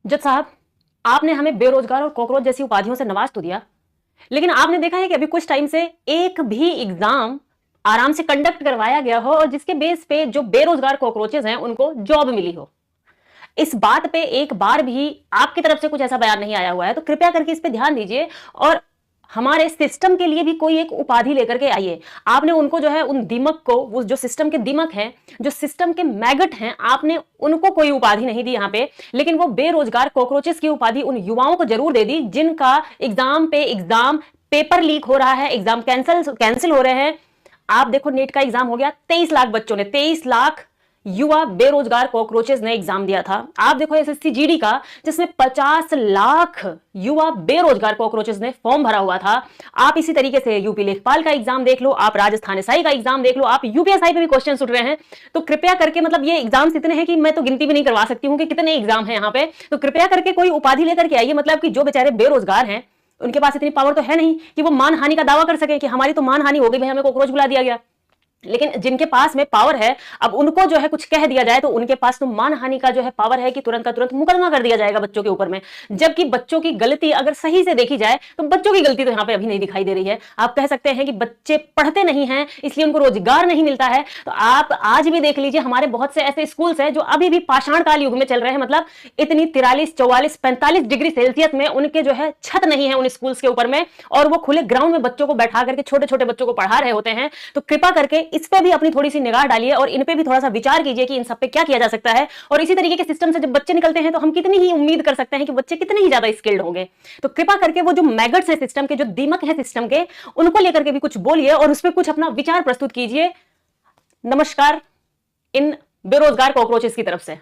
जज साहब, आपने हमें बेरोजगार और कॉकरोच जैसी उपाधियों से नवाज तो दिया, लेकिन आपने देखा है कि अभी कुछ टाइम से एक भी एग्जाम आराम से कंडक्ट करवाया गया हो और जिसके बेस पे जो बेरोजगार कॉकरोचेस हैं उनको जॉब मिली हो। इस बात पे एक बार भी आपकी तरफ से कुछ ऐसा बयान नहीं आया हुआ है, तो कृपया करके इस पे ध्यान दीजिए और हमारे सिस्टम के लिए भी कोई एक उपाधि लेकर के आइए। आपने उनको जो है उन दीमक को, वो जो सिस्टम के दीमक हैं, जो सिस्टम के मैगट हैं, आपने उनको कोई उपाधि नहीं दी यहां पे, लेकिन वो बेरोजगार कॉकरोचेस की उपाधि उन युवाओं को जरूर दे दी जिनका एग्जाम पे एग्जाम पेपर लीक हो रहा है, एग्जाम कैंसिल हो रहे हैं। आप देखो, नीट का एग्जाम हो गया, 23 लाख बच्चों ने, 23 लाख युवा बेरोजगार कॉकरोचेस ने एग्जाम दिया था। आप देखो एसएससी जीडी का, जिसमें 50 लाख युवा बेरोजगार कॉकरोचेस ने फॉर्म भरा हुआ था। आप इसी तरीके से यूपी लेखपाल का एग्जाम देख लो, आप राजस्थान एसआई का एग्जाम देख लो, आप यूपीएसआई पे भी क्वेश्चन उठ रहे हैं। तो कृपया करके, मतलब ये एग्जाम्स इतने हैं कि मैं तो गिनती भी नहीं करवा सकती हूँ कि कितने एग्जाम है यहाँ पे। तो कृपया करके कोई उपाधि लेकर के आइए, मतलब कि जो बेचारे बेरोजगार हैं उनके पास इतनी पावर तो है नहीं कि वो मानहानि का दावा कर सके कि हमारी तो मानहानि हो गई भाई, हमें कॉकरोच बुला दिया गया। लेकिन जिनके पास में पावर है, अब उनको जो है कुछ कह दिया जाए तो उनके पास तो मानहानि का जो है पावर है कि तुरंत का तुरंत मुकदमा कर दिया जाएगा बच्चों के ऊपर में। जबकि बच्चों की गलती अगर सही से देखी जाए तो बच्चों की गलती तो यहाँ पे अभी नहीं दिखाई दे रही है। आप कह सकते हैं कि बच्चे पढ़ते नहीं हैं इसलिए उनको रोजगार नहीं मिलता है। तो आप आज भी देख लीजिए, हमारे बहुत से ऐसे स्कूल्स हैं जो अभी भी पाषाण काल युग में चल रहे हैं। मतलब इतनी 43, 44, 45 डिग्री सेल्सियस में उनके जो है छत नहीं है उन स्कूल्स के ऊपर में, और वो खुले ग्राउंड में बच्चों को बैठा करके छोटे छोटे बच्चों को पढ़ा रहे होते हैं। तो कृपा करके इस पे भी अपनी थोड़ी सी निगाह डालिए और इन पे भी थोड़ा सा विचार कीजिए कि इन सब पे क्या किया जा सकता है। और इसी तरीके के सिस्टम से जब बच्चे निकलते हैं तो हम कितनी ही उम्मीद कर सकते हैं कि बच्चे कितने ही ज्यादा स्किल्ड होंगे। तो कृपा करके वो जो मैगट्स है सिस्टम के, जो दीमक है सिस्टम के, उनको लेकर के भी कुछ बोलिए और उस पर कुछ अपना विचार प्रस्तुत कीजिए। नमस्कार इन बेरोजगार कॉकरोचेस की तरफ से।